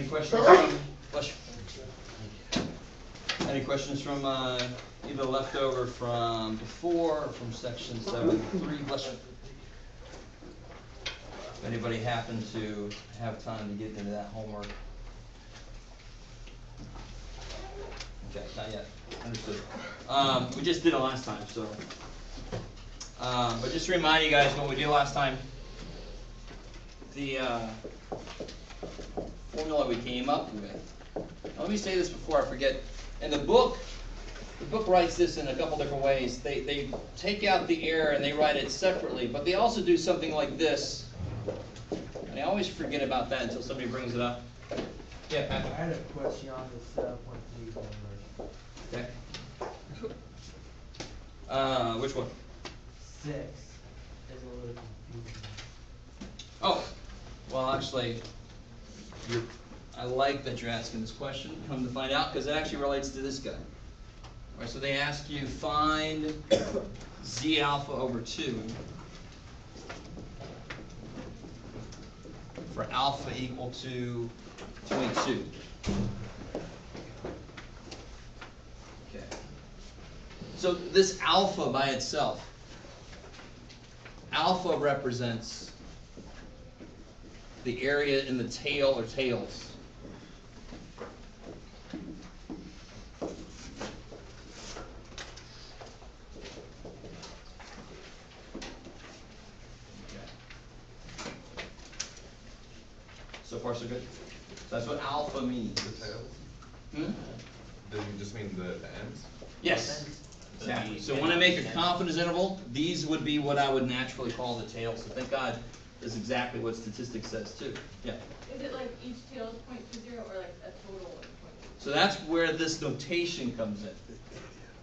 questions from, any questions from either leftover from before or from section 7.3? Bless you. If anybody happened to have time to get into that homework. Okay, not yet. Understood. We just did it last time, so. But just to remind you guys what we did last time, the formula we came up with. Now, let me say this before I forget. In the book writes this in a couple different ways. They take out the error and they write it separately, but they also do something like this. And I always forget about that until somebody brings it up. Yeah, Patrick. I had a question on the 7.3 conversion. Okay. Which one? 6 is a little confusing. Oh, well, actually, I like that you're asking this question, come to find out, because it actually relates to this guy. All right, so they ask you, find z alpha over 2 for alpha equal to 0.2. Okay. So this alpha by itself, alpha represents the area in the tail or tails. So far, so good. So that's what alpha means. The tails? Hmm? Does it just mean the ends? Yes. Exactly. So when I make a confidence interval, these would be what I would naturally call the tails. So thank God is exactly what statistics says too. Yeah. Is it like each tail is 0.20 or like a total of 0.20? So that's where this notation comes in.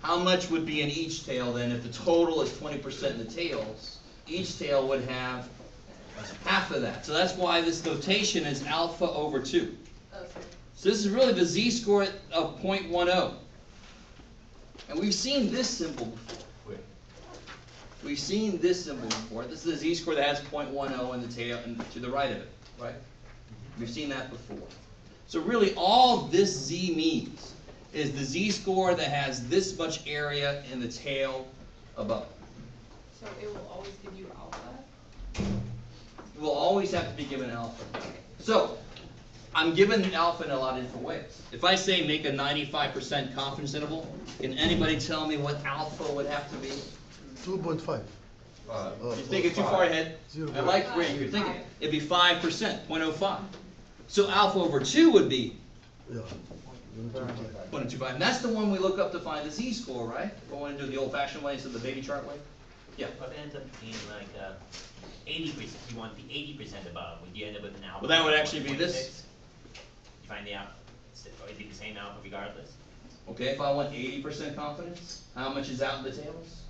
How much would be in each tail then? If the total is 20% in the tails, each tail would have half of that. So that's why this notation is alpha over 2. Okay. So this is really the z-score of 0.10. And we've seen this symbol before. We've seen this symbol before. This is the z-score that has 0.10 in the tail and to the right of it, right? We've seen that before. So really all this z means is the z-score that has this much area in the tail above. So it will always give you alpha? It will always have to be given alpha. So I'm given alpha in a lot of different ways. If I say make a 95% confidence interval, can anybody tell me what alpha would have to be? 2.5. You're thinking too far ahead. I like where you're thinking. It'd be 5%, 0.05. So alpha over 2 would be Yeah. 0.25. And that's the one we look up to find the z-score, right? If I want to do the old-fashioned way instead of the baby chart way. Yeah. But it ends up being like 80%. You want the 80% above. Would you end up with an alpha? Well, that would actually be this. You find the alpha, or it'd be the same alpha regardless. Okay, if I want 80% confidence, how much is out in the tails?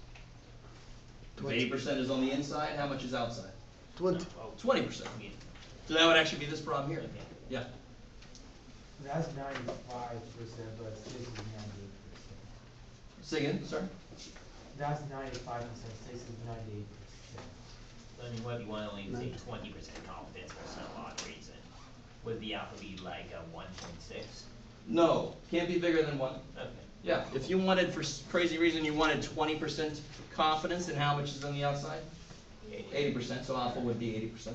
If 80% is on the inside, how much is outside? 20. 20%. So that would actually be this problem here. Yeah. That's 95%, but 6 is 98%. Say again, sorry? That's 95%, 6 is 98%. I mean, what if you want to only say 20% confidence for some odd reason? Would the alpha be like a 1.6? No, can't be bigger than 1. Okay. Yeah, if you wanted, for crazy reason, you wanted 20% confidence, and how much is on the outside? 80%, so alpha would be 80%.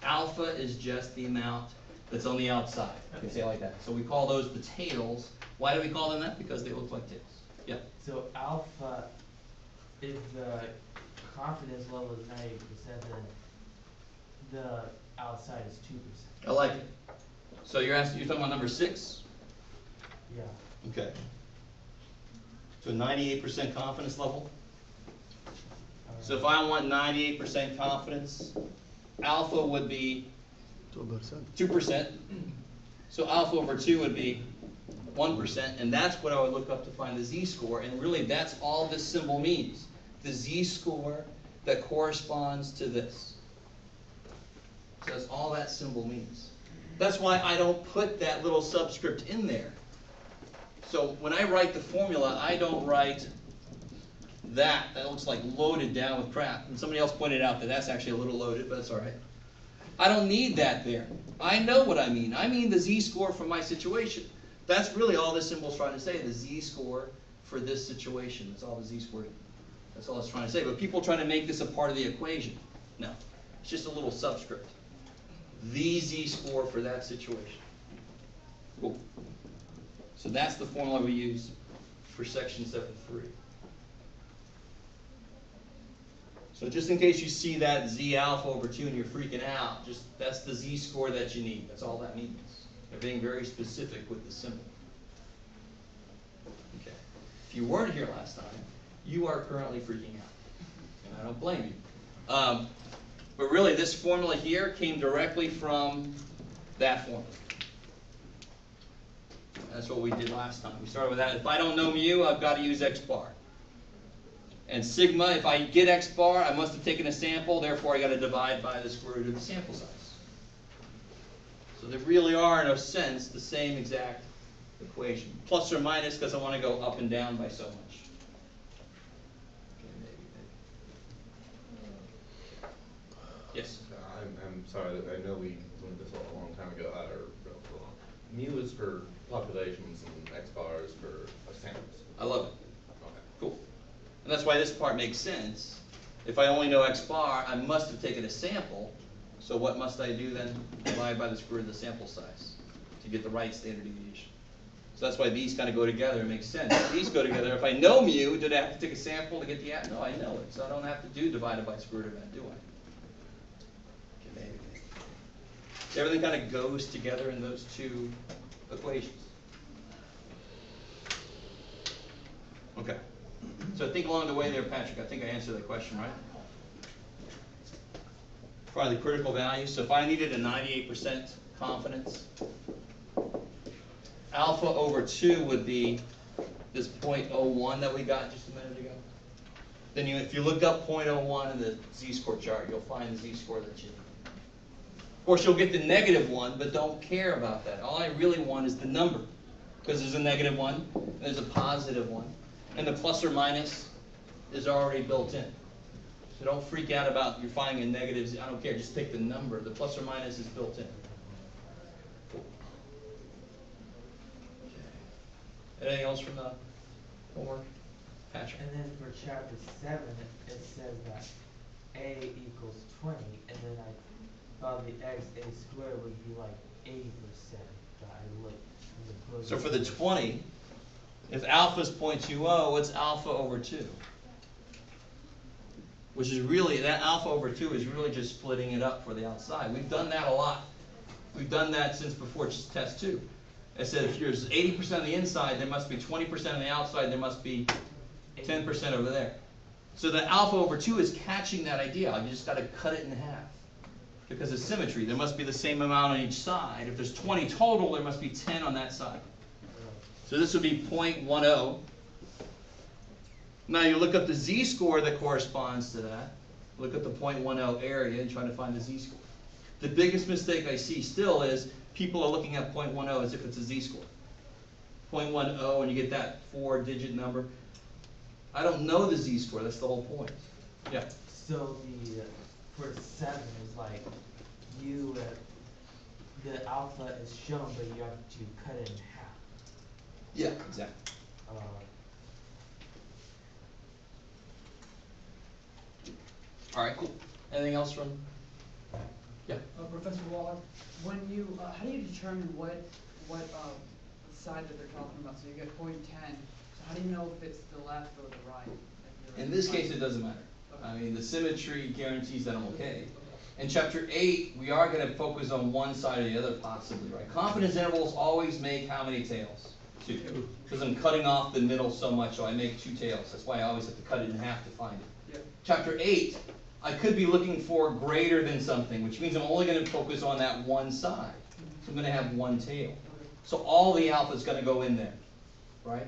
Alpha is just the amount that's on the outside. You can say it like that. So we call those the tails. Why do we call them that? Because they look like tails. Yeah. So alpha, if the confidence level is 98%, then the outside is 2%. I like it. So you're talking about number 6? Yeah. Okay. So 98% confidence level. So if I want 98% confidence, alpha would be 2%. 2%. So alpha over 2 would be 1%, and that's what I would look up to find the z-score, and really that's all this symbol means. The z-score that corresponds to this. So that's all that symbol means. That's why I don't put that little subscript in there. So when I write the formula, I don't write that. That looks like loaded down with crap. And somebody else pointed out that that's actually a little loaded, but that's all right. I don't need that there. I know what I mean. I mean the z-score for my situation. That's really all this symbol's trying to say, the z-score for this situation. That's all the z-score, that's all it's trying to say. But people trying to make this a part of the equation. No, it's just a little subscript. The z-score for that situation. Cool. So that's the formula we use for section 7.3. So just in case you see that z alpha over 2 and you're freaking out, just that's the z-score that you need. That's all that means. They're being very specific with the symbol. Okay. If you weren't here last time, you are currently freaking out. And I don't blame you. But really, this formula here came directly from that formula. That's what we did last time. We started with that. If I don't know mu, I've got to use x bar. And sigma, if I get x bar, I must have taken a sample, therefore I got to divide by the square root of the sample size. So they really are, in a sense, the same exact equation. Plus or minus, because I want to go up and down by so much. Okay, maybe. Yes? I'm sorry, I know we learned this a long time ago, or relatively long. Mu is for populations and x bar is for samples. I love it. Okay. Cool. And that's why this part makes sense. If I only know x bar, I must have taken a sample. So what must I do then? Divide by the square root of the sample size to get the right standard deviation. So that's why these kind of go together. It makes sense. These go together. If I know mu, did I have to take a sample to get the no, I know it. So I don't have to do divided by square root of that, do I? Okay, maybe. So everything kind of goes together in those two equations. Okay. So think along the way there, Patrick. I think I answered that question, right? Probably the critical value. So if I needed a 98% confidence, alpha over 2 would be this 0.01 that we got just a minute ago. Then if you look up 0.01 in the z-score chart, you'll find the z-score that you need. Of course, you'll get the -1, but don't care about that. All I really want is the number, because there's a -1, and there's a +1, and the plus or minus is already built in. So don't freak out about you're finding a negative. I don't care. Just take the number. The plus or minus is built in. Cool. Okay. Anything else from the homework, Patrick? And then for chapter 7, it says that a equals 20, and then I thought the x a squared would be like 80%. But I looked in the book. So for the 20, if alpha is 0.20, what's alpha over 2? Which is really, that alpha over 2 is really just splitting it up for the outside. We've done that a lot. We've done that since before test 2. I said if there's 80% on the inside, there must be 20% on the outside, there must be 10% over there. So the alpha over 2 is catching that idea. You just got to cut it in half. Because of symmetry, there must be the same amount on each side. If there's 20 total, there must be 10 on that side. So this would be 0.10. Now you look up the z-score that corresponds to that. Look at the 0.10 area and try to find the z-score. The biggest mistake I see still is people are looking at 0.10 as if it's a z-score. 0.10 and you get that 4-digit number. I don't know the z-score. That's the whole point. Yeah. So the for 7 is like you the alpha is shown, but you have to cut it in half. Yeah, exactly. All right, cool. Anything else from? Yeah. Professor Waller, when you, how do you determine what side that they're talking about? So you get 0.10, so how do you know if it's the left or the right? In this case, it doesn't matter. I mean, the symmetry guarantees that I'm okay. In chapter 8, we are going to focus on one side or the other possibly, right? Confidence intervals always make how many tails? 2. Because I'm cutting off the middle so much, so I make 2 tails. That's why I always have to cut it in half to find it. Yep. Chapter 8, I could be looking for greater than something, which means I'm only going to focus on that one side. So I'm going to have 1 tail. So all the alpha is going to go in there, right?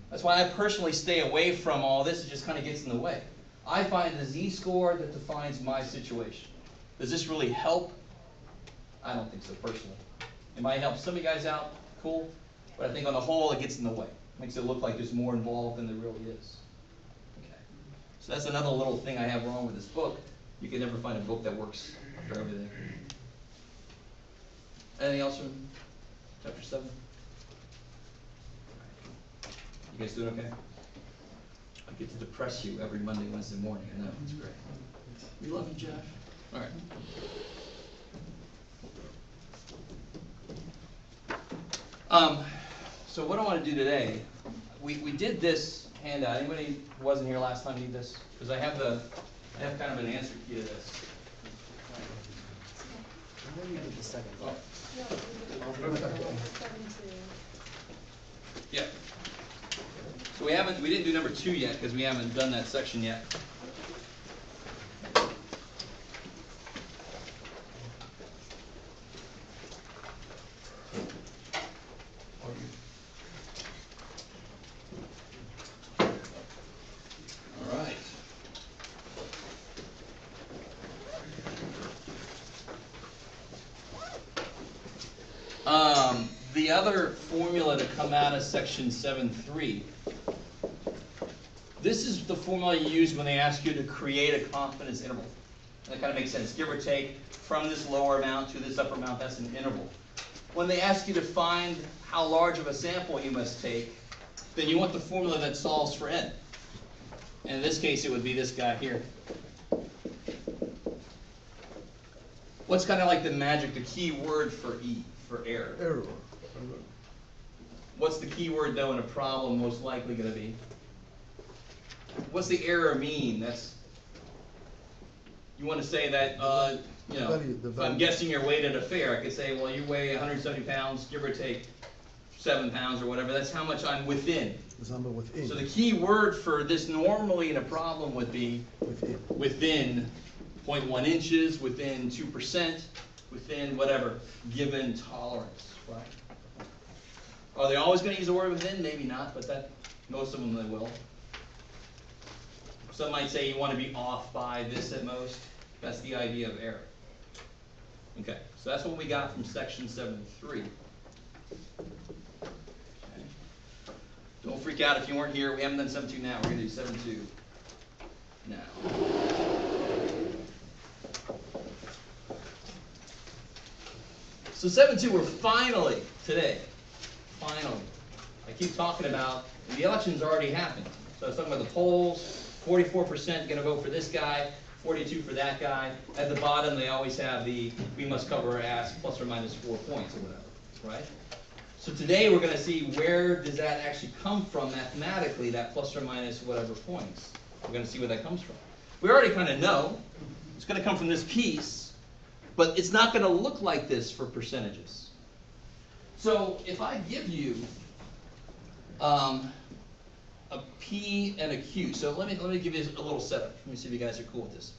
That's why I personally stay away from all this. It just kind of gets in the way. I find the z-score that defines my situation. Does this really help? I don't think so, personally. It might help some of you guys out, cool. But I think on the whole, it gets in the way. Makes it look like there's more involved than there really is. Okay. So that's another little thing I have wrong with this book. You can never find a book that works for everything. Anything else from chapter 7? You guys doing okay? I get to depress you every Monday, Wednesday morning. I know, it's great. We love you, Josh. All right. So what I want to do today, we did this handout. Anybody who wasn't here last time need this? Because I have kind of an answer key to this. Oh. Yeah. So we didn't do number 2 yet because we haven't done that section yet. All right. The other formula to come out of section 7.3, this is the formula you use when they ask you to create a confidence interval. That kind of makes sense. Give or take from this lower amount to this upper amount, that's an interval. When they ask you to find how large of a sample you must take, then you want the formula that solves for n. And in this case, it would be this guy here. What's kind of like the magic, the key word for E, for error? Error. What's the key word, though, in a problem most likely going to be? What's the error mean? You want to say that, you know, if I'm guessing your weight at a fair, I could say, well, you weigh 170 pounds, give or take 7 pounds or whatever. That's how much I'm within. The number within. So the key word for this normally in a problem would be within 0.1 inches, within 2%, within whatever given tolerance, right? Are they always going to use the word within? Maybe not, but most of them they will. Some might say you want to be off by this at most. That's the idea of error. Okay, so that's what we got from section 7.3. Okay. Don't freak out if you weren't here. We haven't done 7.2 now. We're going to do 7.2 now. So 7.2, we're finally, today, finally, I keep talking about, the election's already happened. So I was talking about the polls, 44% going to vote for this guy, 42 for that guy. At the bottom, they always have the, we must cover our ass, plus or minus 4 points or whatever, right? So today we're going to see where does that actually come from mathematically, that plus or minus whatever points. We're going to see where that comes from. We already kind of know. It's going to come from this piece, but it's not going to look like this for percentages. So if I give you a P and a Q, so let me give you a little setup. Let me see if you guys are cool with this.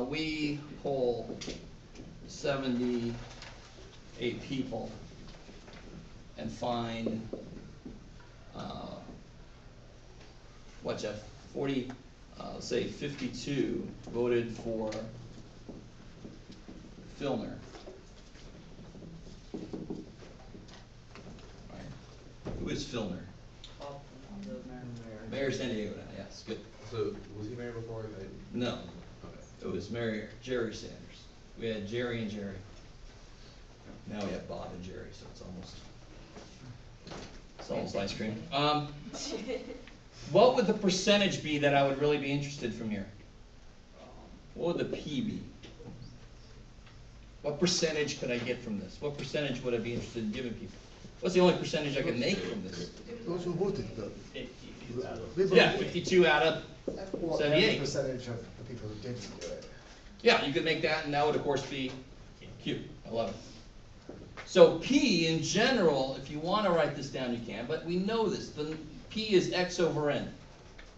We poll 78 people and find what, Jeff? 40. Let's say 52 voted for Filner. Right. Who is Filner? Mayor of San Diego now, yes, good. So, was he mayor before? No, Okay. it was Mayor Jerry Sanders. We had Jerry and Jerry. Now we have Bob and Jerry, so it's almost ice cream. What would the percentage be that I would really be interested from here? What would the P be? What percentage could I get from this? What percentage would I be interested in giving people? What's the only percentage I can make from this? Those who voted. Yeah, 52 out of 78. Percentage of the people who didn't do it. Yeah, you could make that, and that would of course be Q. I love it. So P in general, if you want to write this down, you can, but we know this. The P is X over N.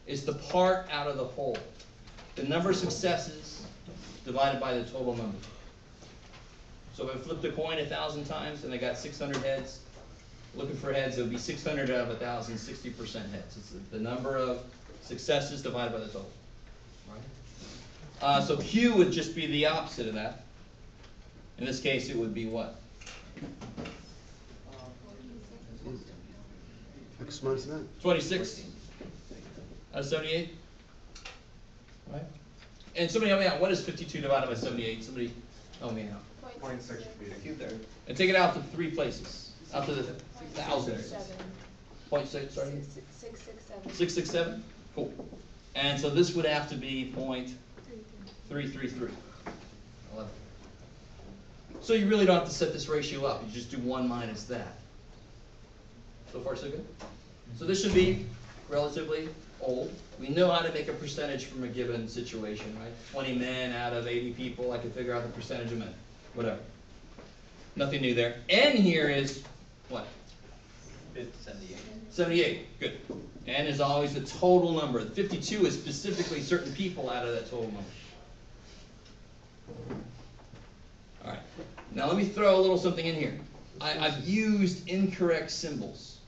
It's the part out of the whole. The number of successes divided by the total number. So if I flipped a coin 1,000 times and I got 600 heads, looking for heads, it would be 600 out of 1,000, 60% heads. It's the number of successes divided by the total. Right? So Q would just be the opposite of that. In this case, it would be what? X minus 9. 26 out of 78. Right? And somebody help me out. What is 52 divided by 78? Somebody help me out. 0.6 should be the cube there. And take it out to 3 places, out to the thousands. 0.6, sorry? 667. 667? Cool. And so this would have to be 0.333. So you really don't have to set this ratio up. You just do 1 minus that. So far, so good? So this should be relatively old. We know how to make a percentage from a given situation, right? 20 men out of 80 people, I can figure out the percentage of men. Whatever. Nothing new there. N here is what? 78. 78. Good. N is always the total number. 52 is specifically certain people out of that total number. All right. Now let me throw a little something in here. I've used incorrect symbols.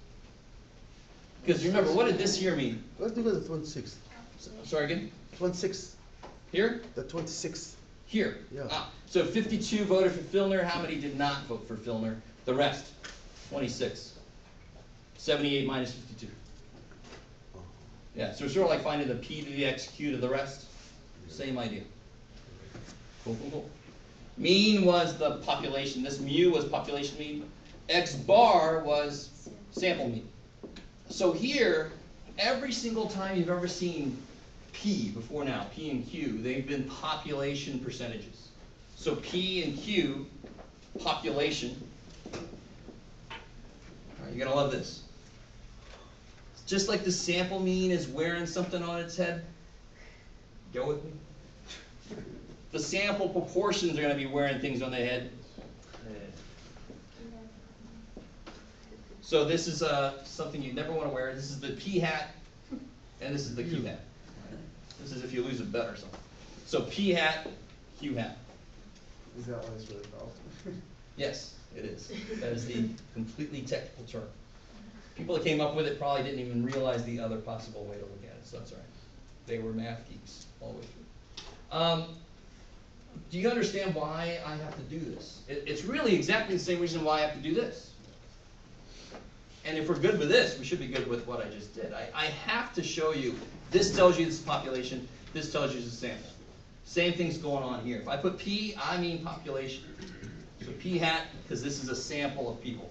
Because remember, what did this here mean? Let's do the 26. Sorry again? 26. Here? The 26. Here. Yeah. So 52 voted for Filner. How many did not vote for Filner? The rest. 26. 78 minus 52. Yeah, so it's sort of like finding the P to the X, Q to the rest. Same idea. Cool, cool, cool. Mean was the population. This mu was population mean. X bar was sample mean. So here, every single time you've ever seen P before now, P and Q, they've been population percentages. So P and Q, population. All right, you're going to love this. Just like the sample mean is wearing something on its head. Go with me. The sample proportions are going to be wearing things on their head. So this is something you never want to wear. This is the P hat, and this is the Q hat. This is if you lose a bet or something. So P hat, Q hat. Is that what it's really called? Yes, it is. That is the completely technical term. People that came up with it probably didn't even realize the other possible way to look at it, so that's all right. They were math geeks all the way through. Do you understand why I have to do this? It's really exactly the same reason why I have to do this. And if we're good with this, we should be good with what I just did. I have to show you, this tells you this is population, this tells you this is sample. Same thing's going on here. If I put P, I mean population. So P hat, because this is a sample of people.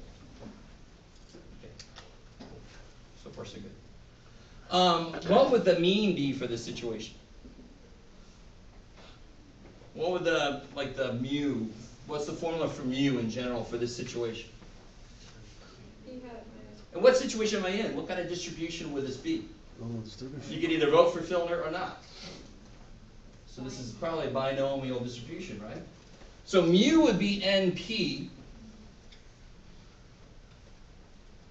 Okay. So far, so good. What would the mean be for this situation? What would the mu, what's the formula for mu in general for this situation? And what situation am I in? What kind of distribution would this be? Normal distribution. You could either vote for Filner or not. So this is probably a binomial distribution, right? So mu would be NP.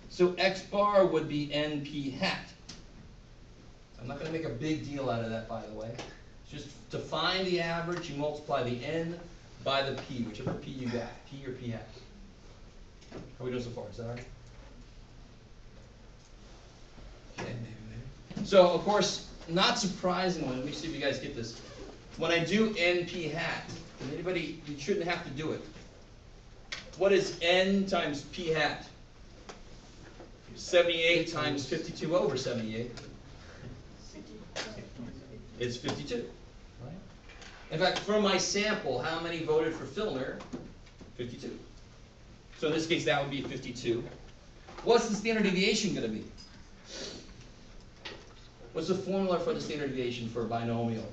So X bar would be NP hat. I'm not going to make a big deal out of that, by the way. Just to find the average, you multiply the N by the P, whichever P you got, P or P hat. How are we doing so far? Is that all right? Okay, maybe. So, of course, not surprisingly, let me see if you guys get this. When I do NP hat, and anybody, you shouldn't have to do it. What is N times P hat? 78 times 52 over 78. It's 52. Right? In fact, from my sample, how many voted for Filner? 52. So in this case, that would be 52. What's the standard deviation going to be? What's the formula for the standard deviation for a binomial?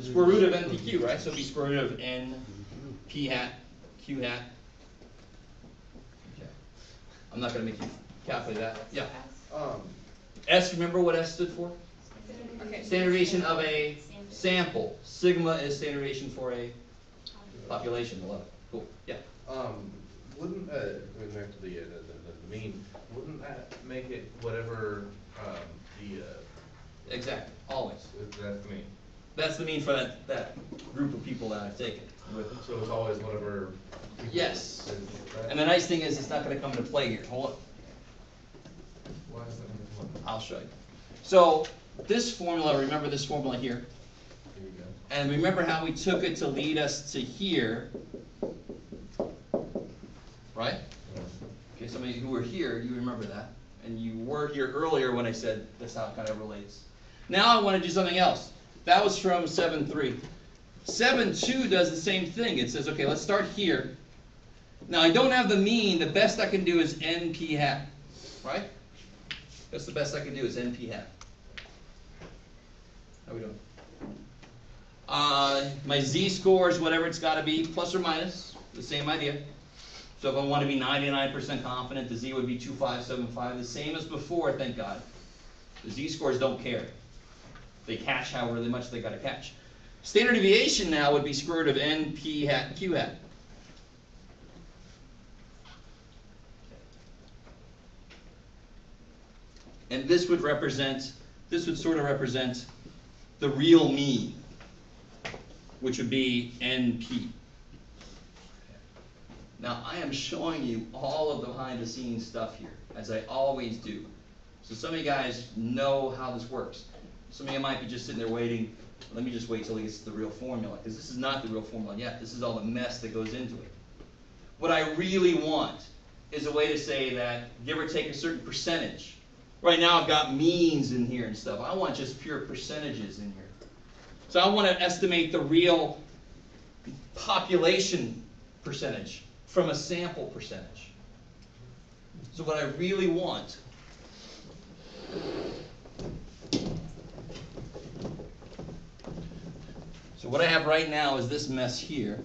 Square root of NPQ, right? So it'd be square root of N, P hat, Q hat. Okay. I'm not going to make you calculate that. Yeah. S, remember what S stood for? Okay. Standard deviation of a sample. Sigma is standard deviation for a population. I love it. Cool. Yeah. Wouldn't going back to the mean? Wouldn't that make it whatever Exactly. Always. that's the mean? That's the mean for that group of people that I've taken. So it's always whatever. Yes. Is, right? And the nice thing is it's not going to come into play here. Hold on. Why is that? I'll show you. So this formula, remember this formula here. Here you go. And remember how we took it to lead us to here. Right? Okay, some of you who were here, you remember that. And you were here earlier when I said that's how it kind of relates. Now I want to do something else. That was from 7.3. 7.2 does the same thing. It says, okay, let's start here. Now I don't have the mean. The best I can do is NP hat, right? That's the best I can do is NP hat. How we doing? My z-score is whatever it's got to be, plus or minus, the same idea. So if I want to be 99% confident, the z would be 2575, the same as before, thank God. The z-scores don't care. They catch however much they got to catch. Standard deviation now would be square root of NP hat Q hat. And this would sort of represent the real mean, which would be NP. Now I am showing you all of the behind the scenes stuff here, as I always do. So some of you guys know how this works. Some of you might be just sitting there waiting, let me just wait till he gets to the real formula, because this is not the real formula yet. This is all the mess that goes into it. What I really want is a way to say that, give or take a certain percentage. Right now I've got means in here and stuff. I want just pure percentages in here. So I want to estimate the real population percentage from a sample percentage. So what I really want So what I have right now is this mess here.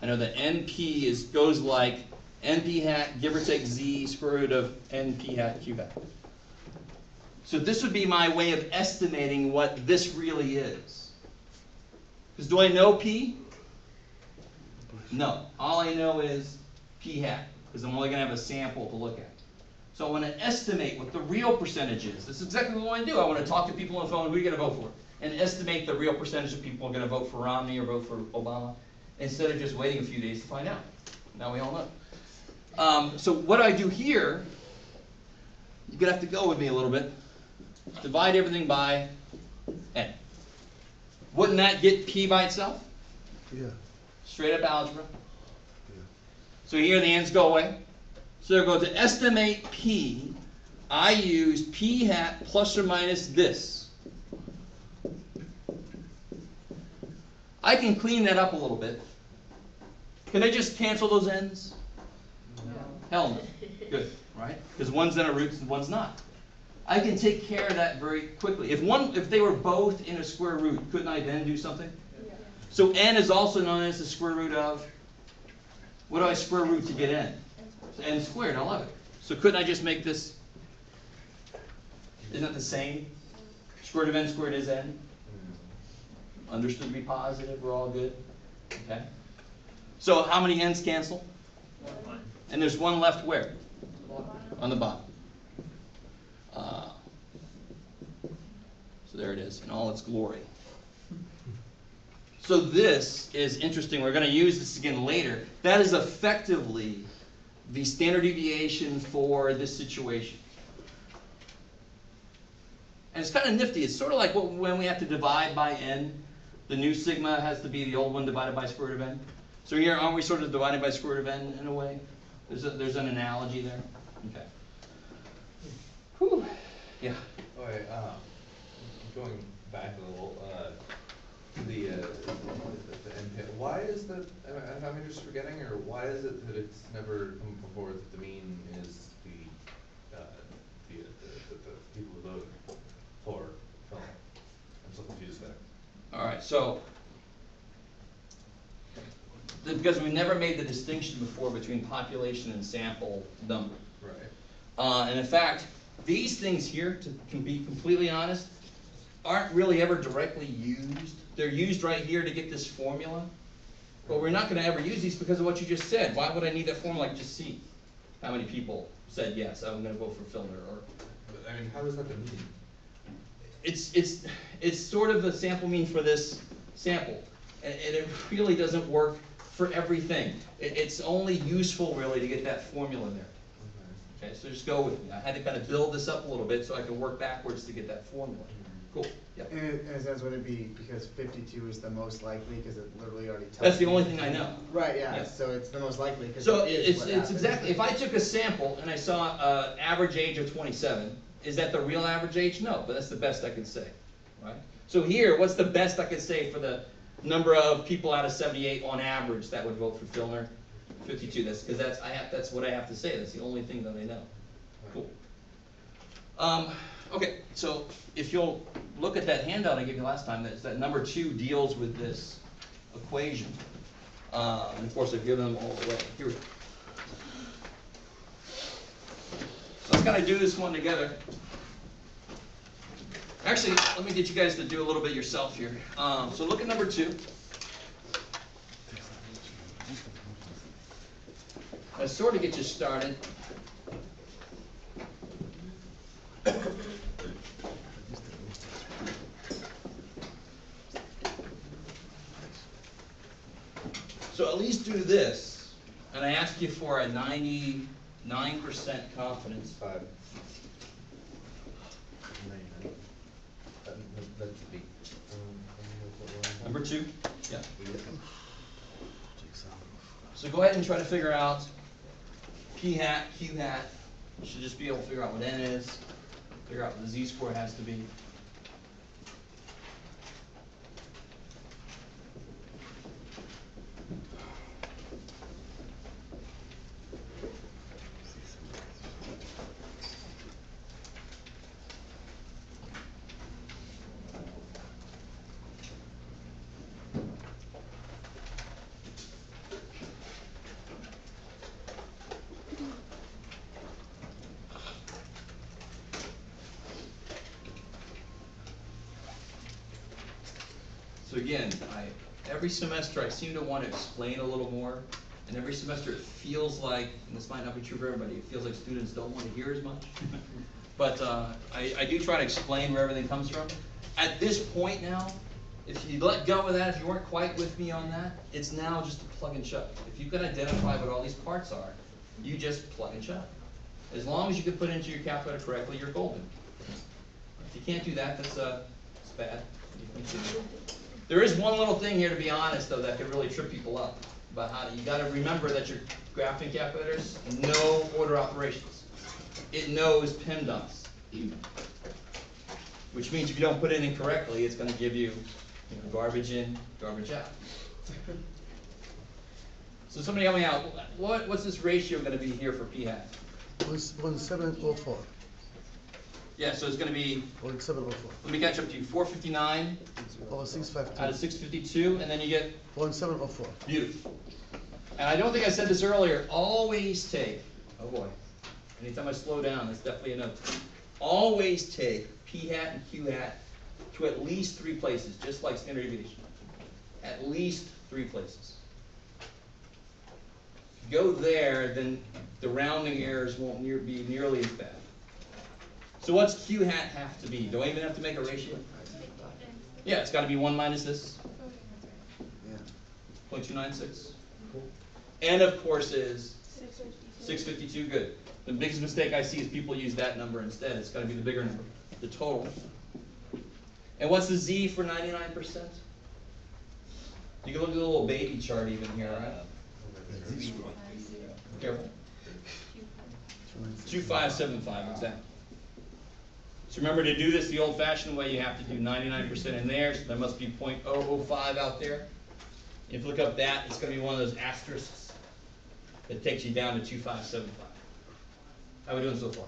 I know that NP goes like NP hat, give or take Z, square root of NP hat, Q hat. So this would be my way of estimating what this really is. Because do I know P? No. All I know is P hat, because I'm only going to have a sample to look at. So I want to estimate what the real percentage is. This is exactly what I want to do. I want to talk to people on the phone, who are you going to vote for? And estimate the real percentage of people who are going to vote for Romney or vote for Obama, instead of just waiting a few days to find out. Now we all know. So what I do here, you're going to have to go with me a little bit. Divide everything by n. Wouldn't that get P by itself? Yeah. Straight up algebra. Yeah. So here the n's go away. So they're going to estimate P. I use P hat plus or minus this. I can clean that up a little bit. Can I just cancel those n's? No. Hell no. Good, right? Because one's in a root and one's not. I can take care of that very quickly. If they were both in a square root, couldn't I then do something? Yeah. So n is also known as the square root of, what do I square root to get n? N squared, I love it. So couldn't I just make this, isn't it the same? Square root of n squared is n. Understood to be positive, we're all good. Okay. So how many n's cancel? One. And there's one left where? On the bottom. So there it is in all its glory. So this is interesting. We're going to use this again later. That is effectively the standard deviation for this situation. And it's kind of nifty. It's sort of like when we have to divide by n. The new sigma has to be the old one divided by square root of n. So here, aren't we sort of dividing by square root of n in a way? There's an analogy there. Okay. Whew. Yeah. Okay, going back a little, the NP, why is that, am I just forgetting, or why is it that it's never come before that the mean is the people who voted for film? I'm so confused there. All right, so because we never made the distinction before between population and sample number. Right. And in fact, these things here, to be completely honest, aren't really ever directly used. They're used right here to get this formula. But we're not going to ever use these because of what you just said. Why would I need that formula? Like, just see how many people said yes, I'm going to vote for Filner. But, I mean, how is that the mean? It's sort of the sample mean for this sample. And it really doesn't work for everything. It's only useful, really, to get that formula there. Okay, so just go with me. I had to kind of build this up a little bit so I could work backwards to get that formula. Cool. Yep. And in a sense, would it be because 52 is the most likely because it literally already tells That's the you? only thing I know. Right, yeah, Yeah. so it's the most likely because So it is it's what happens. exactly, if I took a sample and I saw an average age of 27, is that the real average age? No, but that's the best I could say, right? So here, what's the best I could say for number of people out of 78 on average that would vote for Filner, 52. That's what I have to say. That's the only thing that I know. Cool. Okay, so if you'll look at that handout I gave you last time, that number 2 deals with this equation. And of course, I've given them all the way. Here we go. So let's kind of do this one together. Actually, let me get you guys to do a little bit yourself here. So look at number 2. I'll sort of get you started. So at least do this, and I ask you for a 99% confidence. 5. That's B. Number 2? Yeah. So go ahead and try to figure out P hat, Q hat. You should just be able to figure out what N is, figure out what the Z-score has to be. So again, every semester I seem to want to explain a little more, and every semester it feels like, and this might not be true for everybody, it feels like students don't want to hear as much. But I do try to explain where everything comes from. At this point now, if you let go of that, if you weren't quite with me on that, it's now just a plug and shove. If you can identify what all these parts are, you just plug and shove. As long as you can put it into your calculator correctly, you're golden. If you can't do that, that's it's bad. There is one little thing here, to be honest, though, that could really trip people up. About how you got to remember that your graphing calculators know order operations. It knows PEMDAS, which means if you don't put it in correctly, it's going to give you, garbage in, garbage out. So somebody help me out. What's this ratio going to be here for p hat? 0.704. Yeah, so it's going to be, 0.704. let me catch up to you, 459 Over 652. out of 652, and then you get 0.704. beautiful. And I don't think I said this earlier, always take, oh boy, anytime I slow down, that's definitely a note. Always take p hat and q hat to at least 3 places, just like standard deviation. At least 3 places. If you go there, then the rounding errors won't be nearly as bad. So what's q hat have to be? Do I even have to make a ratio? Yeah, it's got to be 1 minus this. Yeah. 0.296. And of course is 652. Good. The biggest mistake I see is people use that number instead. It's got to be the bigger number, the total. And what's the Z for 99%? You can look at the little baby chart even here, right? Careful. 2575, exactly. So remember, to do this the old-fashioned way, you have to do 99% in there, so there must be 0.005 out there. If you look up that, it's going to be one of those asterisks that takes you down to 2575. How are we doing so far?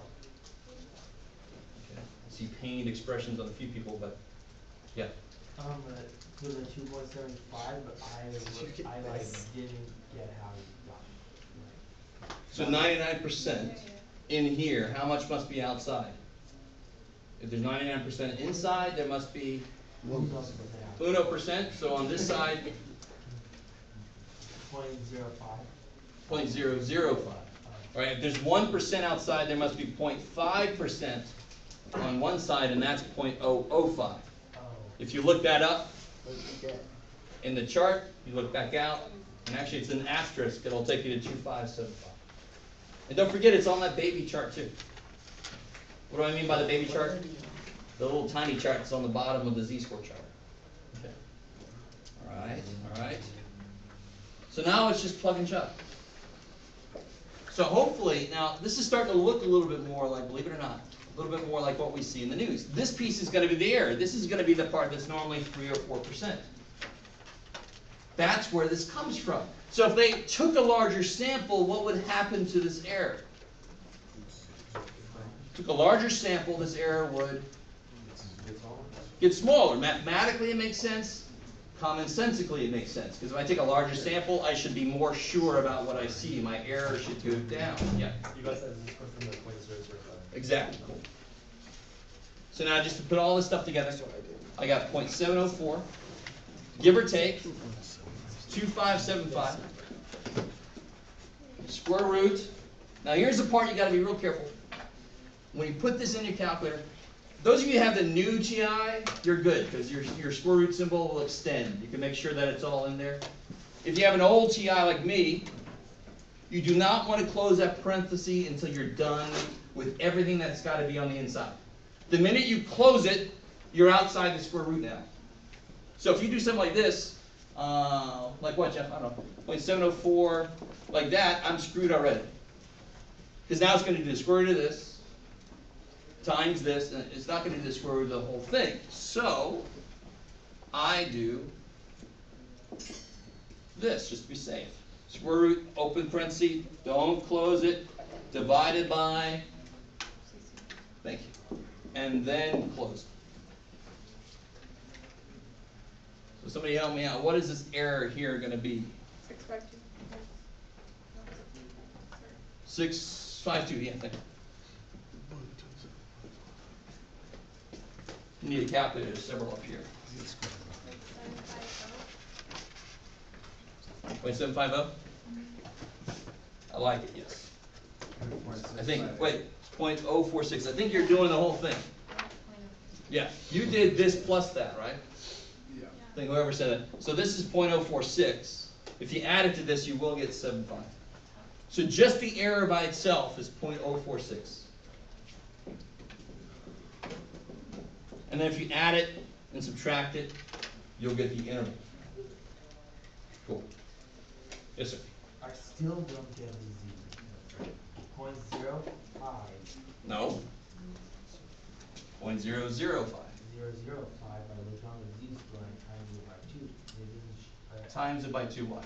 Okay. I see pained expressions on a few people, but yeah. For the 2.75, but I didn't get how you got it. So 99% in here, how much must be outside? If there's 99% inside, there must be 1%. So on this side, 0.05. 0.005. All right, if there's 1% outside, there must be 0.5% on one side, and that's 0.005. Oh. If you look that up What did you get? in the chart, you look back out, and actually it's an asterisk, it'll take you to 2575. And don't forget, it's on that baby chart too. What do I mean by the baby chart? The little tiny chart that's on the bottom of the Z-score chart. Okay. All right. So now it's just plug and shove. So hopefully, now this is starting to look a little bit more like, believe it or not, a little bit more like what we see in the news. This piece is going to be the error. This is going to be the part that's normally 3 or 4%. That's where this comes from. So if they took a larger sample, what would happen to this error? Took a larger sample, this error would get smaller. Mathematically it makes sense. Commonsensically it makes sense. Because if I take a larger sample, I should be more sure about what I see. My error should go down. Yeah. You guys said this is from the 0.005. Exactly. So now just to put all this stuff together, I got 0.704, give or take, 2575, square root. Now here's the part you gotta be real careful. When you put this in your calculator, those of you who have the new TI, you're good, because your square root symbol will extend. You can make sure that it's all in there. If you have an old TI like me, you do not want to close that parenthesis until you're done with everything that's got to be on the inside. The minute you close it, you're outside the square root now. So if you do something like this, like what, Jeff? I don't know, 0.704, like that, I'm screwed already. Because now it's going to do the square root of this times this, and it's not going to do the square root of the whole thing. So I do this, just to be safe. Square root, open parenthesis, don't close it, divided by, thank you, and then close it. So somebody help me out. What is this error here going to be? 652. 652, yeah, thank you. You need a calculator, there's several up here. 0.750? I like it, yes. I think, wait, 0.046. I think you're doing the whole thing. Yeah, you did this plus that, right? Yeah. I think whoever said it. So this is 0.046. If you add it to this, you will get 75. So just the error by itself is 0.046. And then if you add it and subtract it, you'll get the interval. Cool. Yes, sir. I still don't get the z. 0.05. No. 0.005. 0.005. I look on the z-square and times it by 2. It isn't Times it by 2y.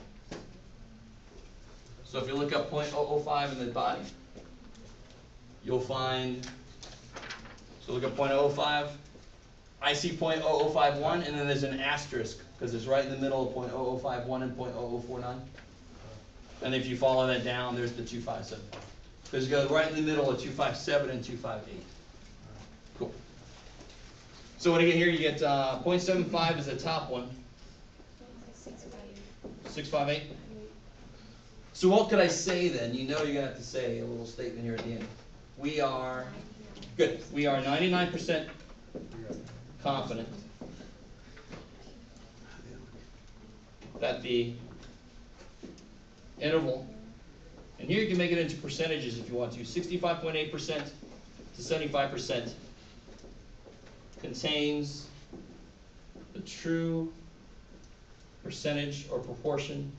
So if you look up 0.005 in the body, you'll find, so look up 0.005. I see 0.0051, and then there's an asterisk, because it's right in the middle of 0.0051 and 0.0049. And if you follow that down, there's the 257. Because it goes right in the middle of 257 and 258. Cool. So what do you get here? You get 0.75 is the top one. 658. So what could I say then? You know you're going to have to say a little statement here at the end. We are, good, we are 99% confident that the interval, and here you can make it into percentages if you want to, 65.8% to 75% contains the true percentage or proportion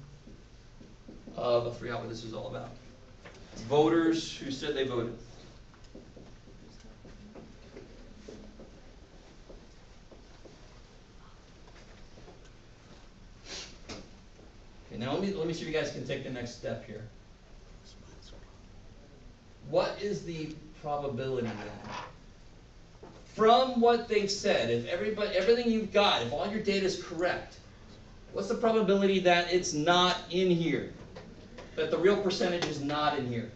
of, I forgot what this is all about, voters who said they voted. Okay, now let me see if you guys can take the next step here. What is the probability then? From what they've said, if everything you've got, if all your data is correct, what's the probability that it's not in here? That the real percentage is not in here?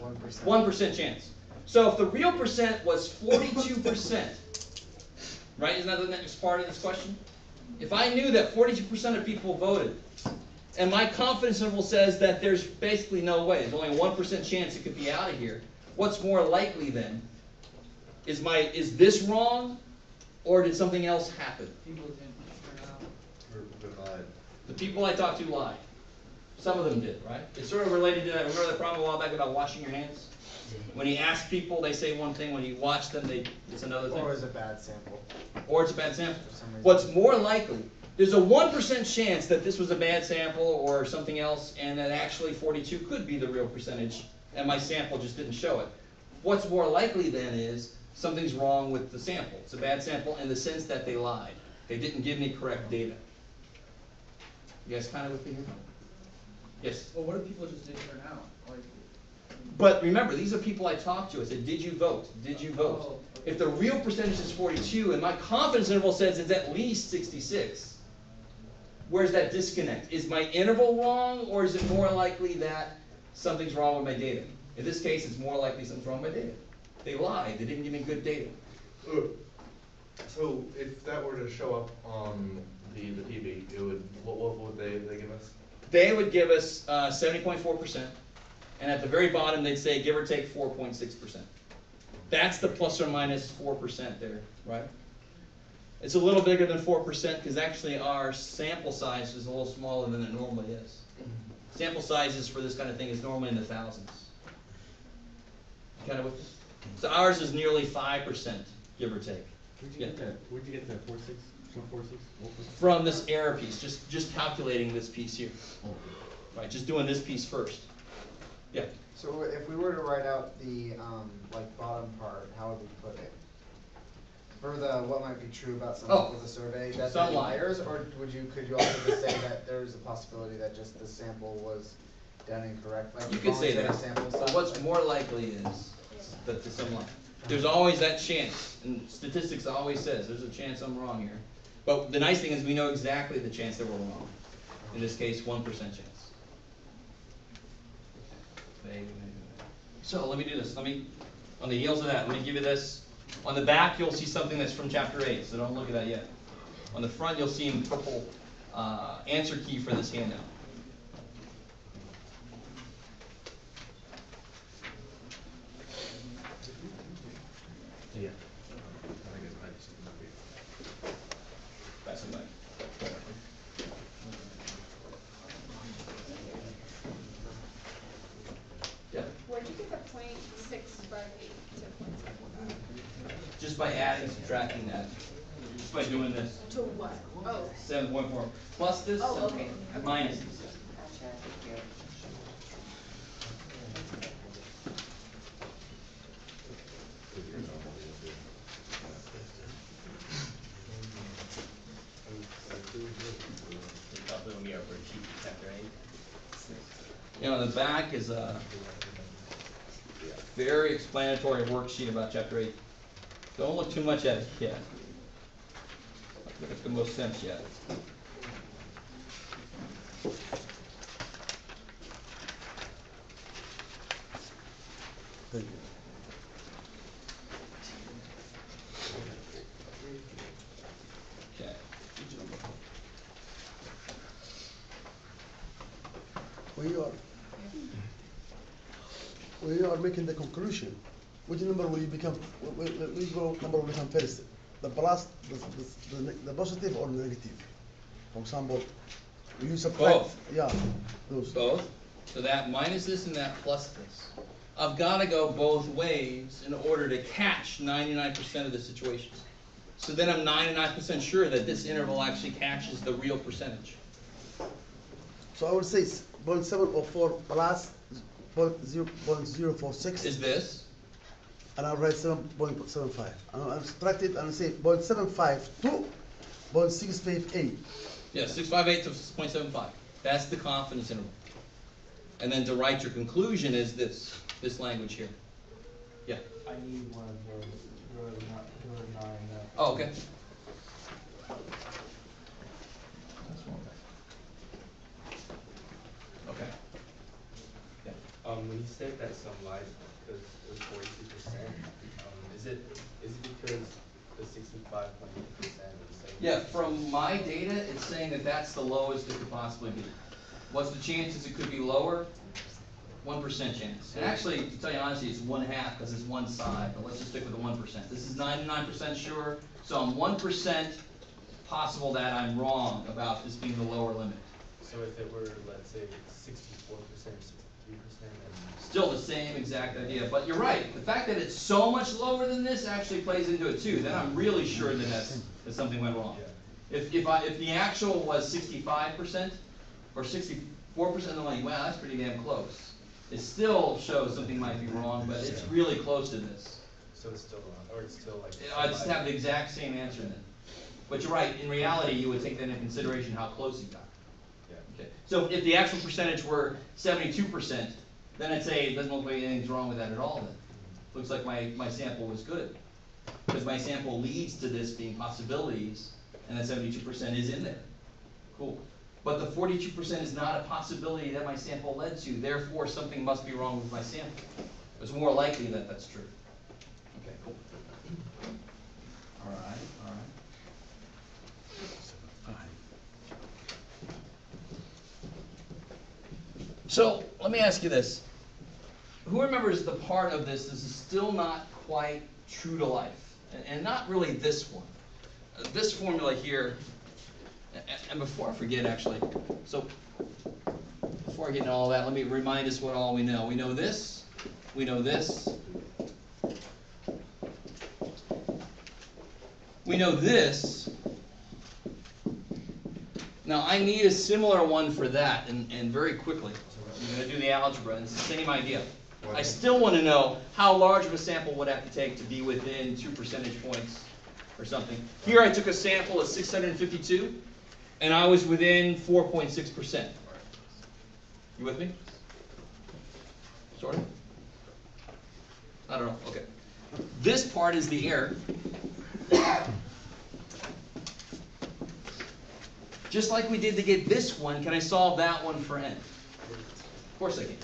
1%. 1% chance. So if the real percent was 42%, right? Isn't that the next part of this question? If I knew that 42% of people voted, and my confidence interval says that there's basically no way, there's only a 1% chance it could be out of here, what's more likely then? Is this wrong, or did something else happen? People didn't turn out. Or lied. The people I talked to lied. Some of them did, right? It's sort of related to that. Remember that problem a while back about washing your hands? When you ask people, they say one thing. When you watch them, it's another thing. Or is a bad sample. Or it's a bad sample. For some reason. What's more likely, there's a 1% chance that this was a bad sample or something else, and that actually 42 could be the real percentage, and my sample just didn't show it. What's more likely then is something's wrong with the sample. It's a bad sample in the sense that they lied. They didn't give me correct data. You guys kinda with me here? Yes? Well, what if people just didn't turn out, like? But remember, these are people I talked to. I said, did you vote? Did you vote? Oh, If the real percentage is 42 and my confidence interval says it's at least 66, where's that disconnect? Is my interval wrong, or is it more likely that something's wrong with my data? In this case, it's more likely something's wrong with my data. They lied. They didn't give me good data. So if that were to show up on the PV, it would, what would they give us? They would give us 70.4%, and at the very bottom, they'd say give or take 4.6%. That's the plus or minus 4% there, right? It's a little bigger than 4% because actually our sample size is a little smaller than it normally is. Sample sizes for this kind of thing is normally in the thousands. Kind of with this? So ours is nearly 5%, give or take. Where'd you Yeah. get that? Where'd you get that 4.6? From 4.6? From this error piece, just calculating this piece here. Right, just doing this piece first. Yeah. So if we were to write out the, like, bottom part, how would we put it? For the, what might be true about some Oh, people with the survey, that some they're lie. liars, or could you also just say that there's a possibility that just the sample was done incorrect? Like You could say voluntary that. sample But size? what's more likely is that there's some lie. There's always that chance, and statistics always says there's a chance I'm wrong here. But the nice thing is we know exactly the chance that we're wrong. In this case, 1% chance. So let me do this. On the heels of that, let me give you this. On the back, you'll see something that's from chapter 8, so don't look at that yet. On the front, you'll see in purple answer key for this handout. Yeah. Pass it back. Yeah. Where'd you get the .658 to .75? Just by adding, subtracting that. Just by doing this. To what? Oh, 7.4 plus this, Oh, okay. minus this. gotcha, thank you. We are for cheap chapter 8. On the back is a very explanatory worksheet about chapter 8. Don't look too much at it yet. Make the most sense yet. Thank you. Okay. When you are making the conclusion, which number will you become, which number will become first? The plus, the positive or negative? For example, you subtract. Both. Yeah, those. Both. So that minus this and that plus this. I've got to go both ways in order to catch 99% of the situations. So then I'm 99% sure that this interval actually catches the real percentage. So I would say 0.704 plus 0.046. Is this? And I'll write 7.75. And I'll subtract it and I'll say 0.75 to 0.658. Yeah, 658 to 0.75. That's the confidence interval. And then to write your conclusion is this language here. Yeah. I need one of those, you're not, Oh, okay. Okay. Yeah. When you said that some lied because it was 42%, is it because the 65.8% is the same? Yeah, from my data, it's saying that that's the lowest it could possibly be. What's the chances it could be lower? 1% chance. And actually, to tell you honestly, it's 1/2 because it's one side, but let's just stick with the 1%. This is 99% sure, so I'm 1% possible that I'm wrong about this being the lower limit. So if it were, let's say, 64%, 63%, and Still the same exact idea, but you're right. The fact that it's so much lower than this actually plays into it too. Then I'm really sure that that something went wrong. If the actual was 65% or 64%, I'm like, wow, that's pretty damn close. It still shows something might be wrong, but it's really close to this. so it's still wrong, or it's still like. I just have the exact same answer then. But you're right. In reality, you would take that into consideration how close you got. Yeah. Okay. So if the actual percentage were 72%, then I'd say it doesn't look like anything's wrong with that at all then. Looks like my sample was good. Because my sample leads to this being possibilities, and that 72% is in there. Cool. But the 42% is not a possibility that my sample led to, therefore something must be wrong with my sample. It's more likely that that's true. Okay, cool. All right, all right. So, let me ask you this. Who remembers the part of this is still not quite true to life? And not really this one. This formula here, and before I forget actually, so before I get into all that, let me remind us what all we know. We know this, we know this, we know this. Now I need a similar one for that, and very quickly. I'm going to do the algebra, and it's the same idea. I still want to know how large of a sample would I have to take to be within 2 percentage points or something. Here I took a sample of 652, and I was within 4.6%. You with me? Sort of? I don't know. Okay. This part is the error. Just like we did to get this one, can I solve that one for n? Of course I can.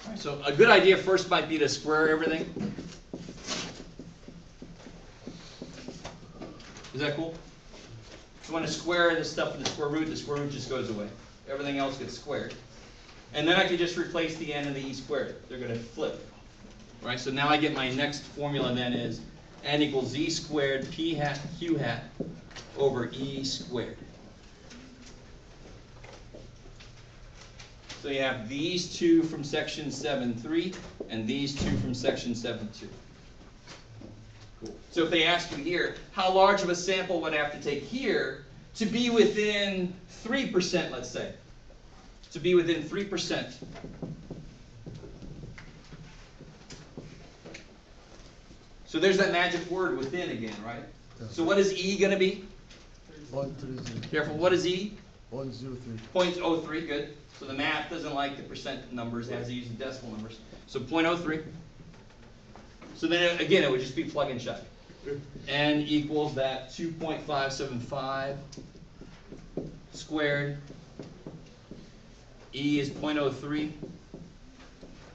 All right, so a good idea first might be to square everything. Is that cool? If you want to square this stuff in the square root just goes away. Everything else gets squared. And then I can just replace the n and the e squared. They're going to flip. Right? So now I get my next formula then is n equals z squared p hat q hat over e squared. So you have these two from section 7.3 and these two from section 7.2. Cool. So if they ask you here, how large of a sample would I have to take here to be within 3%, let's say? To be within 3%. So there's that magic word within again, right? Yeah. So what is E going to be? 0.30. Careful, what is E? 0.03. 0.03, good. So the math doesn't like the percent numbers, it has to use the decimal numbers. So 0.03. So then again, it would just be plug and check. N equals that 2.575 squared. E is 0.03.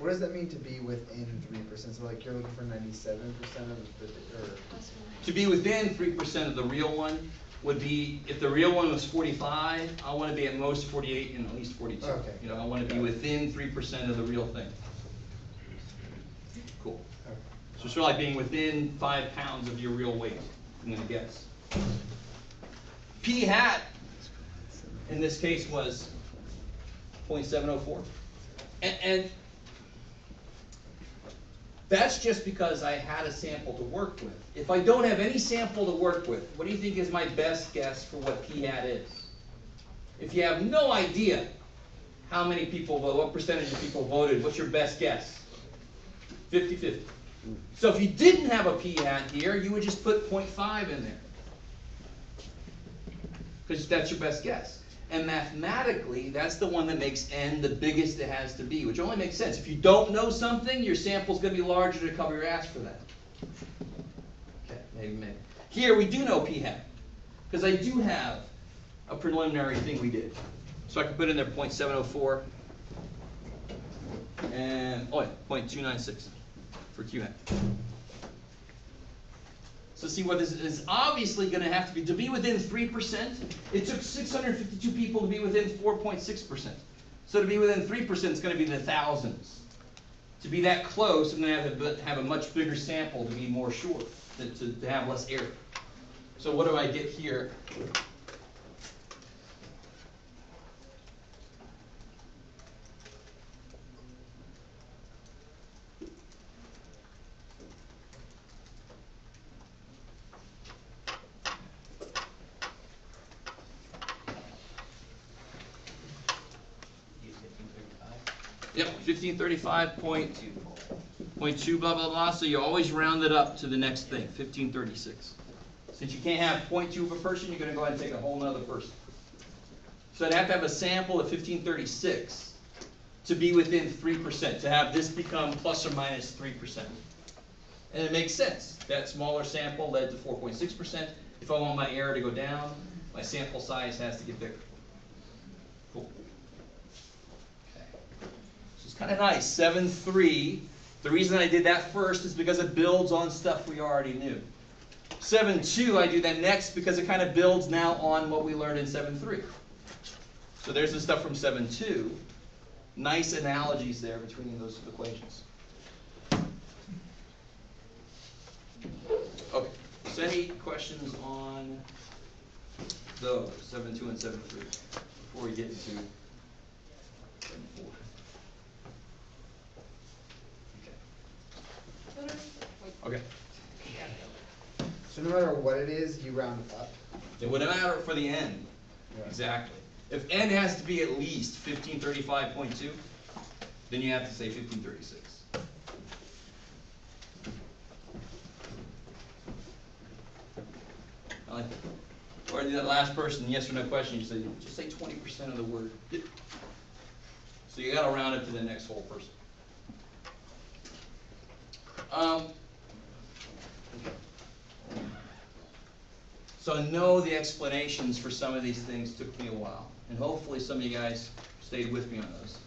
What does that mean to be within 3%? So like you're looking for 97% of the, or? To be within 3% of the real one would be, if the real one was 45, I want to be at most 48 and at least 42. Okay. You know, I want to be within 3% of the real thing. Cool. Okay. So it's sort of like being within 5 pounds of your real weight, I'm going to guess. P hat, in this case, was 0.704. And that's just because I had a sample to work with. If I don't have any sample to work with, what do you think is my best guess for what P hat is? If you have no idea how many people voted, what percentage of people voted, what's your best guess? 50-50. So if you didn't have a P hat here, you would just put 0.5 in there. Because that's your best guess. And mathematically, that's the one that makes n the biggest it has to be, which only makes sense. If you don't know something, your sample's going to be larger to cover your ass for that. Okay, maybe. Here we do know p hat, because I do have a preliminary thing we did. So I can put in there 0.704 and 0.296 for q hat. So see what this is obviously going to have to be within 3%. It took 652 people to be within 4.6%. So to be within 3%, it's going to be the thousands. To be that close, I'm going to have a much bigger sample to be more sure, to have less error. So what do I get here? Yep, 1535.2 blah blah blah. So you always round it up to the next thing, 1536. Since you can't have 0.2 of a person, you're going to go ahead and take a whole nother person. So I'd have to have a sample of 1536 to be within 3%, to have this become plus or minus 3%. And it makes sense. That smaller sample led to 4.6%. If I want my error to go down, my sample size has to get bigger. Cool. Okay. So it's kind of nice. 7.3. The reason I did that first is because it builds on stuff we already knew. 7.2, I do that next because it kind of builds now on what we learned in 7.3. So there's the stuff from 7.2. Nice analogies there between those equations. Okay, so any questions on those, 7.2 and 7.3, before we get into 7.4? Okay. So no matter what it is, you round it up. It wouldn't matter for the n. Yeah. Exactly. If n has to be at least 1535.2, then you have to say 1536. I like that. Or that last person, yes or no question, you say, just say 20% of the word. So you got to round it to the next whole person. So I know the explanations for some of these things took me a while, and hopefully some of you guys stayed with me on those.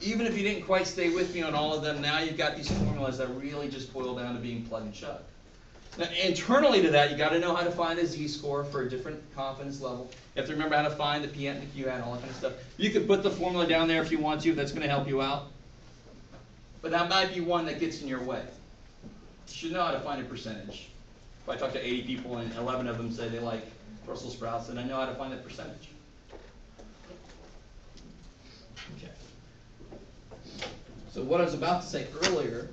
Even if you didn't quite stay with me on all of them, now you've got these formulas that really just boil down to being plug and chug. Now, internally to that, you got to know how to find a z-score for a different confidence level. You have to remember how to find the p-hat and the q-hat and all that kind of stuff. You could put the formula down there if you want to. That's going to help you out. But that might be one that gets in your way. You should know how to find a percentage. If I talk to 80 people and 11 of them say they like Brussels sprouts, then I know how to find that percentage. Okay. So what I was about to say earlier,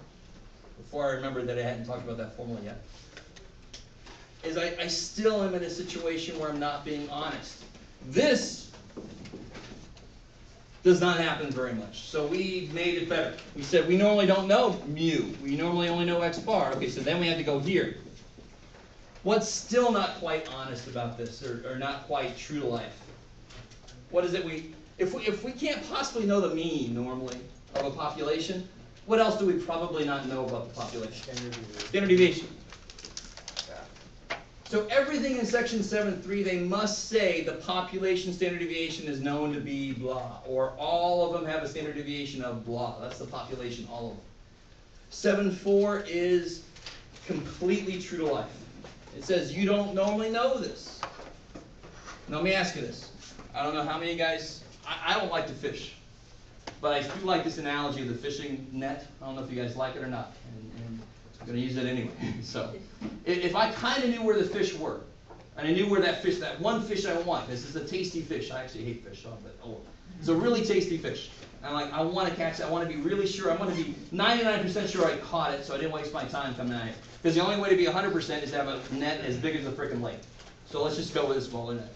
before I remembered that I hadn't talked about that formula yet, is I still am in a situation where I'm not being honest. This does not happen very much. So we made it better. We said we normally don't know mu. We normally only know x bar. Okay, so then we had to go here. What's still not quite honest about this, or not quite true to life? What is it if we can't possibly know the mean normally of a population, what else do we probably not know about the population? Standard deviation. So everything in section 7.3, they must say the population standard deviation is known to be blah, or all of them have a standard deviation of blah. That's the population, all of them. 7.4 is completely true to life. It says you don't normally know this. Now let me ask you this. I don't know how many guys, I don't like to fish, but I do like this analogy of the fishing net. I don't know if you guys like it or not, and I'm going to use it anyway. So if I kind of knew where the fish were, and I knew where that one fish I want, this is a tasty fish. I actually hate fish, but it's a really tasty fish. And I'm like, I want to catch it. I want to be really sure. I want to be 99% sure I caught it, so I didn't waste my time coming at it. Because the only way to be 100% is to have a net as big as a frickin' lake. So let's just go with a smaller net.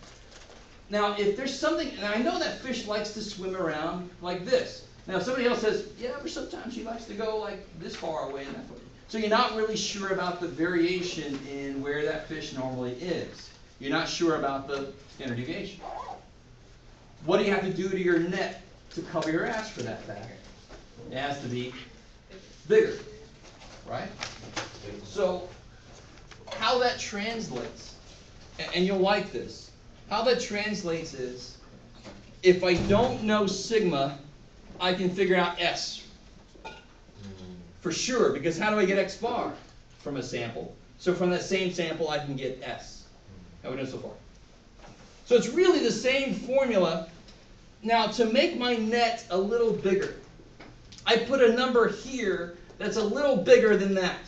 Now, if there's something, and I know that fish likes to swim around like this. Now, if somebody else says, yeah, but sometimes he likes to go like this far away and that far. So you're not really sure about the variation in where that fish normally is. You're not sure about the standard deviation. What do you have to do to your net to cover your ass for that fact? It has to be bigger, right? So how that translates, and you'll like this, how that translates is, if I don't know sigma, I can figure out S. For sure, because how do I get x bar? From a sample. So from that same sample, I can get S. How we doing so far? So it's really the same formula. Now, to make my net a little bigger, I put a number here that's a little bigger than that.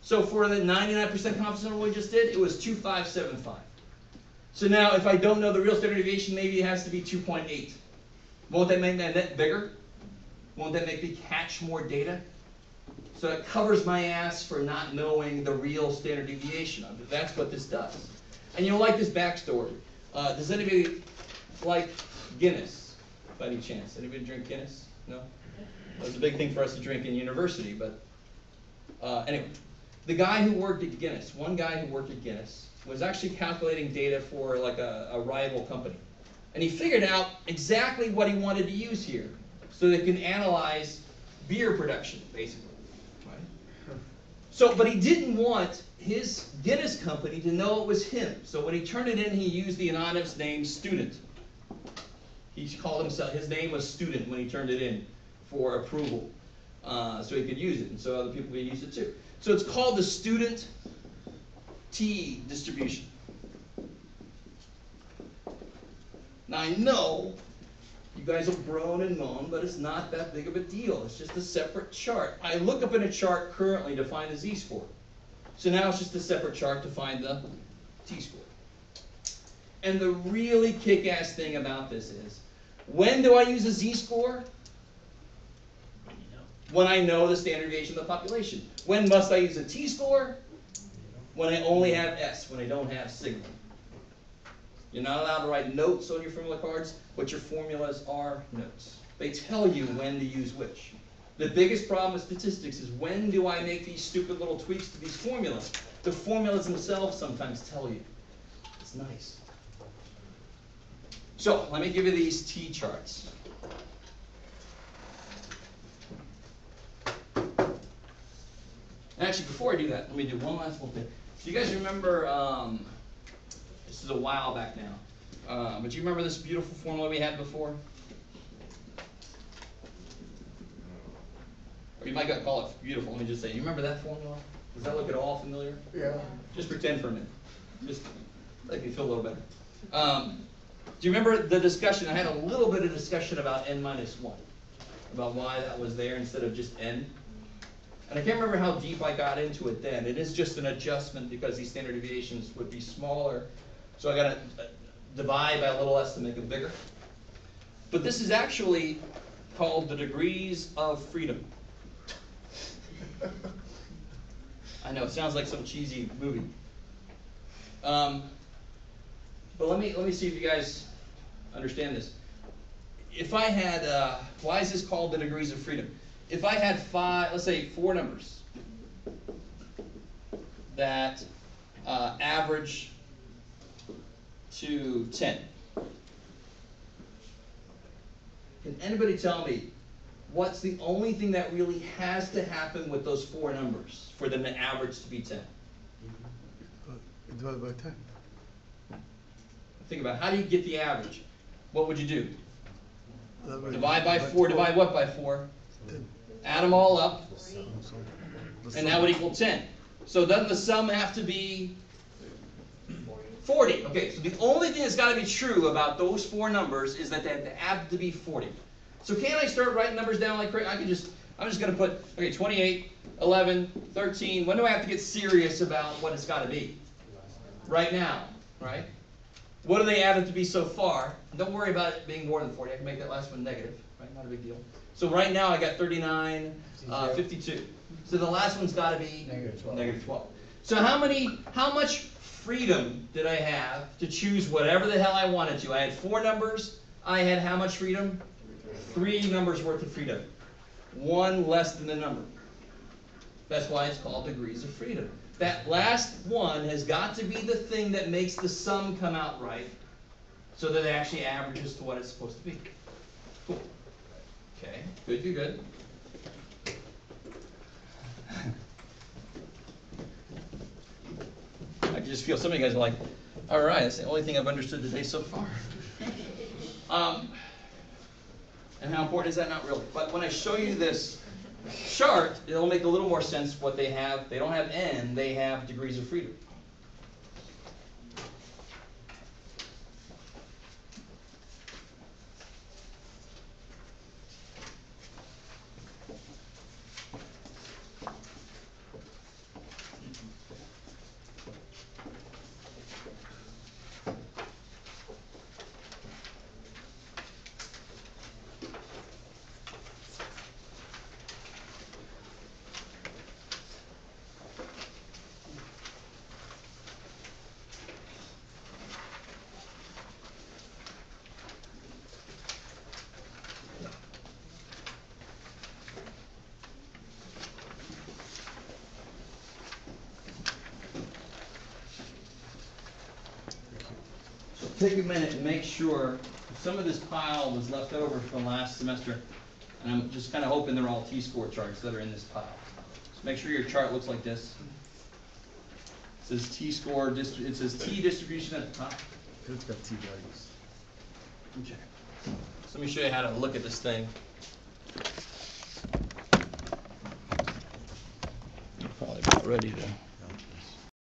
So for the 99% confidence interval we just did, it was 2.575. So now, if I don't know the real standard deviation, maybe it has to be 2.8. Won't that make that net bigger? Won't that make me catch more data? So it covers my ass for not knowing the real standard deviation of it. That's what this does. And you'll like this backstory. Does anybody like Guinness, by any chance? Anybody drink Guinness? No? That was a big thing for us to drink in university, but anyway. The guy who worked at Guinness, one guy who worked at Guinness, was actually calculating data for like a rival company. And he figured out exactly what he wanted to use here, so they can analyze beer production, basically. Right? So, but he didn't want his Guinness company to know it was him. So when he turned it in, he used the anonymous name Student. He called himself, his name was Student when he turned it in for approval. So he could use it, and so other people could use it too. So it's called the Student T distribution. Now I know you guys will groan and moan, but it's not that big of a deal. It's just a separate chart. I look up in a chart currently to find the z-score. So now it's just a separate chart to find the t-score. And the really kick-ass thing about this is, when do I use a z-score? When I know the standard deviation of the population. When must I use a t-score? When I only have S, when I don't have sigma. You're not allowed to write notes on your formula cards, but your formulas are notes. They tell you when to use which. The biggest problem with statistics is, when do I make these stupid little tweaks to these formulas? The formulas themselves sometimes tell you. It's nice. So, let me give you these T charts. Actually, before I do that, let me do one last little thing. Do you guys remember, this is a while back now, but do you remember this beautiful formula we had before? Or you might call it beautiful, let me just say, you remember that formula? Does that look at all familiar? Yeah. Just pretend for a minute. Just make me feel a little better. Do you remember the discussion? I had a little bit of discussion about n minus 1, about why that was there instead of just n. And I can't remember how deep I got into it then. It is just an adjustment because these standard deviations would be smaller. So I got to divide by a little less to make it bigger. But this is actually called the degrees of freedom. I know, it sounds like some cheesy movie. But let me see if you guys understand this. If I had, why is this called the degrees of freedom? If I had let's say 4 numbers that average to 10. Can anybody tell me what's the only thing that really has to happen with those 4 numbers for them to average to be 10? Divided by 10. Think about, how do you get the average? What would you do? Divide by 4. Divide what by 4? 10. Add them all up, The and that would equal 10. So doesn't the sum have to be 40? Okay, so the only thing that's got to be true about those 4 numbers is that they have to be 40. So can't I start writing numbers down like crazy? I'm just going to put, okay, 28, 11, 13. When do I have to get serious about what it's got to be? Right now, right? What do they added to be so far? Don't worry about it being more than 40. I can make that last one negative, right? Not a big deal. So right now I got 39, 52. So the last one's got to be negative 12. So how much freedom did I have to choose whatever the hell I wanted to? I had 4 numbers. I had how much freedom? 3 numbers worth of freedom. 1 less than the number. That's why it's called degrees of freedom. That last one has got to be the thing that makes the sum come out right, so that it actually averages to what it's supposed to be. Cool. Okay, good. I just feel some of you guys are like, all right, that's the only thing I've understood today so far. And how important is that? Not really. But when I show you this chart, it'll make a little more sense what they have. They don't have n, they have degrees of freedom. take a minute and make sure, some of this pile was left over from last semester, and I'm just kinda hoping they're all T-score charts that are in this pile. So make sure your chart looks like this. It says T-score, it says T distribution at the top. It's got T values. Okay. So let me show you how to look at this thing. Probably about ready to.